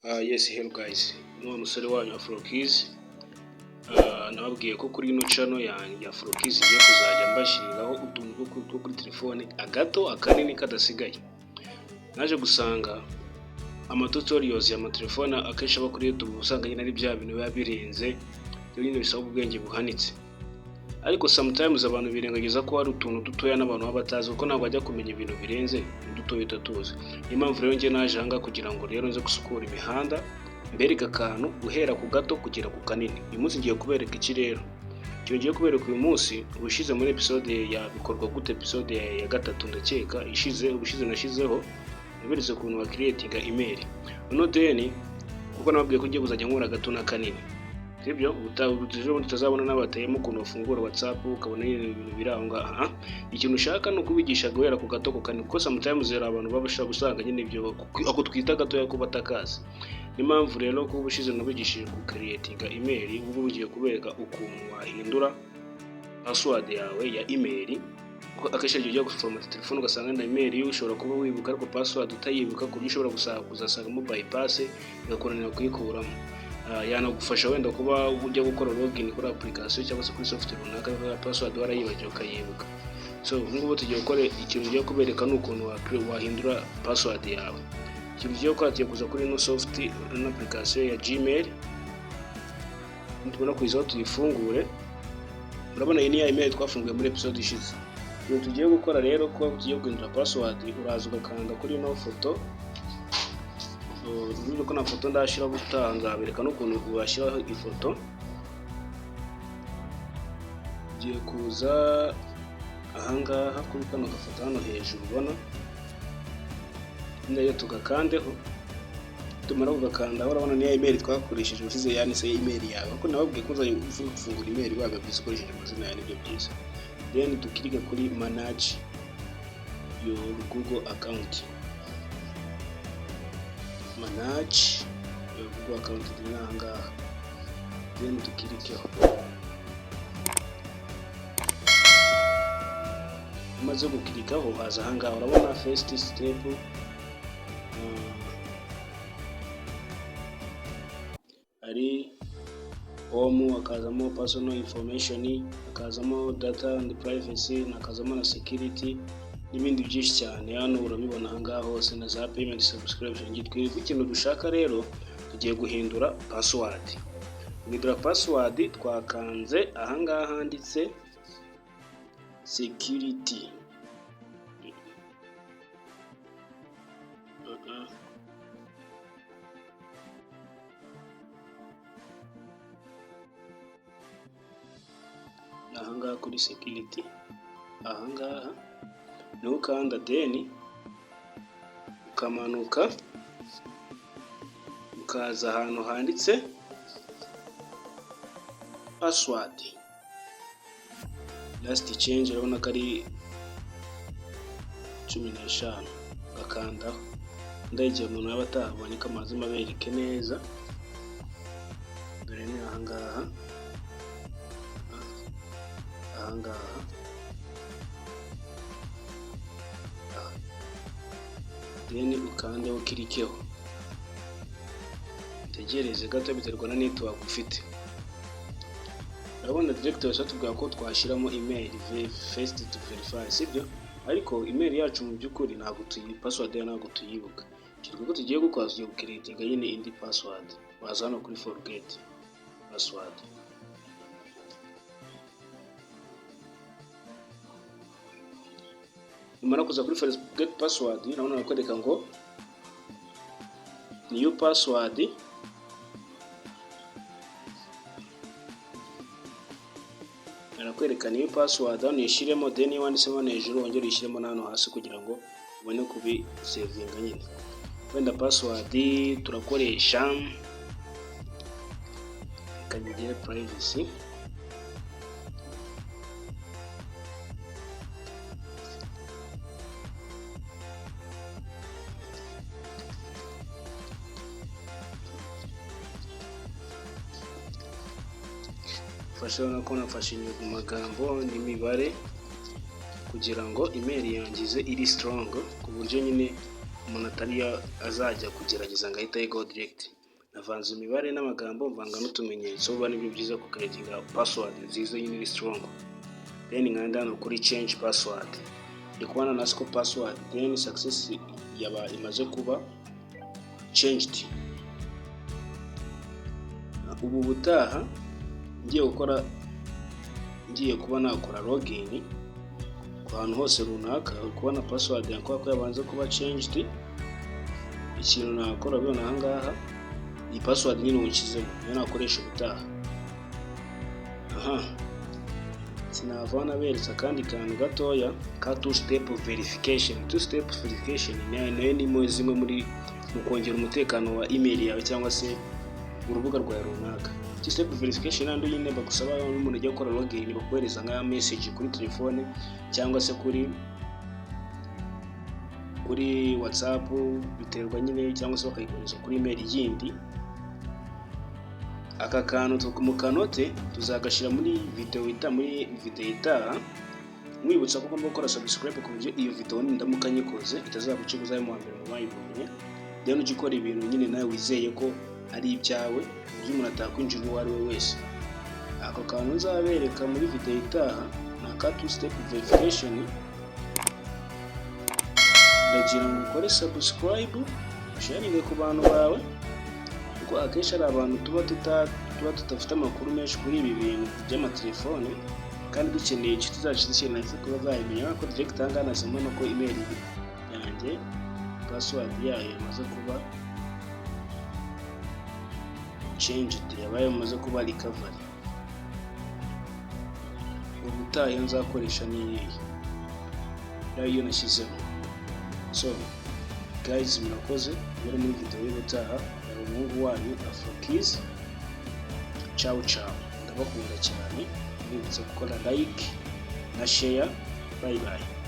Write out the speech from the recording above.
Yes, hello guys, ni umusore wanyu Afrokeys. Nababwiye ko kuri ino channel yanjye Afrokeys igiye kuzajya mbashiriraho utuntu two kuri telefone agato akanini kadasigaye. Naje gusanga tutorials ya telefone akenshi aba kuri YouTube usanga nyine ari bya bintu biba birenze, nyine bisaba ubwenge buhanitse. Ariko sometimes abantu birengagiza ko hari utuntu dutoya n'abantu batazi uko ntabwo bajya kumenya ibintu birenze dutoya tuzi. Niyo mpamvu rero ngiye naje hanga kugira ngo rero nze gusukura imihanda mbereka akantu guhera ku gato kugera ku kanini. Uyu munsi ngiye kubereka iki rero. Icyo ngiye kubereka uyu munsi ubushize muri episode ya bikorwa gute, episode ya gatatu ndakeka ubushize nashizeho naberetse ukuntu wa creating email. None deni kuko nababwiye ko ngiye kuzajya nkora gato na kanini. Sibyo utazabona n'abatayemo ukuntu bafungura WhatsApp ukabona ibintu biranga. Ikintu ushaka no kubigisha guhera ku gato ko kanini, kuko sometimes zera abantu babasha gusanga nyine ibyo ako twita gato yako batakazi. Ni mpamvu rero ko ubushize nabigishije ku creating email, ubu bugiye kubereka ukuntu wahindura password yawe ya email. Akenshi igihe ugiye guforomata telefone ugasanga na email yo ushobora kuba wibuka ariko password utayibuka, ku buryo ushobora kuzasangamo bypass igakoranira kuyikuramo. Yanagufasha wenda kuba ujya gukora login kuri application cyangwa se kuri software runaka, password warayibagiwe ukayibuka. So ngubu tugiye gukora ikintu ugiye kubereka n'ukuntu wahindura password yawe. Ikintu ugiye gukora tugiye kuza kuri no software na application ya Gmail. Nitubona kuyizaho tuyifungure. Urabona iyi ni ya email twafunguye muri episode ishize. Ibyo tugiye gukora rero ko tugiye guhindura password, uraza ugakanda kuri no foto. Urabona ko na foto ndashira gutanga bereka n'ukuntu ubashyiraho ifoto. Ugiye kuza ahangaha kuri kano gafoto hano hejuru ubona, ndayo tugakandeho. Tumara kugakanda urabona ni email twakoresheje ushize yanditse email yawe, kuko nababwiye ko uzajya gufungura email wawe byikoresheje amazina yawe n'ibyo byiza. Then tukirike kuri manage your Google account. Manage your Google account n'ahangaha. Then tukirikeho. Umaze gukirikaho haza ahangaha urabona first step ari home, akazamo personal information, akazamo data and privacy, nakazamo na security n'ibindi byinshi cyane. Hano urabibona ahangaha hose na za payment subscription. Gitwirika ikintu dushaka rero tugiye guhindura password. Guhindura password twakanze ahangaha handitse security. Ahangaha kuri security ahangaha niho ukanda, then ukamanuka ukaza ahantu handitse password last change. Urabona ko ari 15 ugakandaho. Ndagiye umuntu yaba atabonye ko amazima abereke neza. Dore ni ahangaha then ukande ukirikeho. Tegereze gato biterwa na network ufite. Urabona direct washatubwira ko twashiramo email first to verify, sibyo? Ariko email yacu mu byukuri ntabwo password ya ntabwo tuyibuka. Kiriko ko tugiye gukora tugiye creating nyine indi password. Waza hano kuri forget password. Umara kuza kuri forget password, urabona nakwereka ngo new password. Arakwereka new password hano yishiremo, then wanditsemo hejuru wongere yishiremo hano hasi kugira ngo ubone kubi savinga nyine. Wenda password turakoresha kanigire privacy. Fasha na ko nafashe inyugu magambo n'imibare kugira ngo email yangize iri strong, ku buryo nyine umuntu atari azajya kugerageza ngo ahita yigo direct. Navanze imibare n'amagambo mvanga n'utumenyetso, uba nibyo byiza ku creatinga password nziza nyine strong. Then nkanda hano kuri change password, ndikubona nasiko password then success yaba imaze kuba changed. Ubu butaha ngiye kuba nakora login ku hantu hose runaka, kubona password yanko ko yabanze kuba changed. Ikintu nakora bibona aha ngaha, iyi password nyine ukizemo yo nakoresha ubutaha. Sinavana beretse kandi kantu gatoya ka two step verification. Two step verification nayo ni zimwe muri mu kongera umutekano wa email yawe cyangwa se urubuga rwawe runaka. Two step verification nando nyine bagusaba umuntu ujya gukora login bakohereza nka message kuri telefone cyangwa se kuri WhatsApp, biterwa nyine, cyangwa se bakayikohereza kuri email yindi. Aka kantu mu kanote tuzagashira muri video itaha, mwibutsa ko ugomba gukora subscribe ku buryo iyo video ndamuka nyikoze itazagucikuza mu mbere mu bayibonye. Then ugikora ibintu nyine nawe wizeye ko ari ibyawe, uburyo umuntu atakwinjira uwo ari we wese. Ako kantu nzabereka muri video itaha na ka two step verification. Ndagira ngo ukore subscribe, sharinge ku bantu bawe, kuko akenshi ari abantu tuba tutafite amakuru menshi kuri ibi bintu by'amatelefone, kandi dukeneye inshuti zacu zikeneye kuba zayimenya ko direct tangana nasema no ko email yanjye password yayo imaze kuba changed, yabaye imaze kuba recovery. Ubutaha nzakoresha ni iyo nashyizeho. So guys, murakoze muri video y'ubutaha. Umuhungu wanyu Afrokeys. Ciao ciao, ndabakunda cyane. Mwibutsa gukora like na share. Bye bye.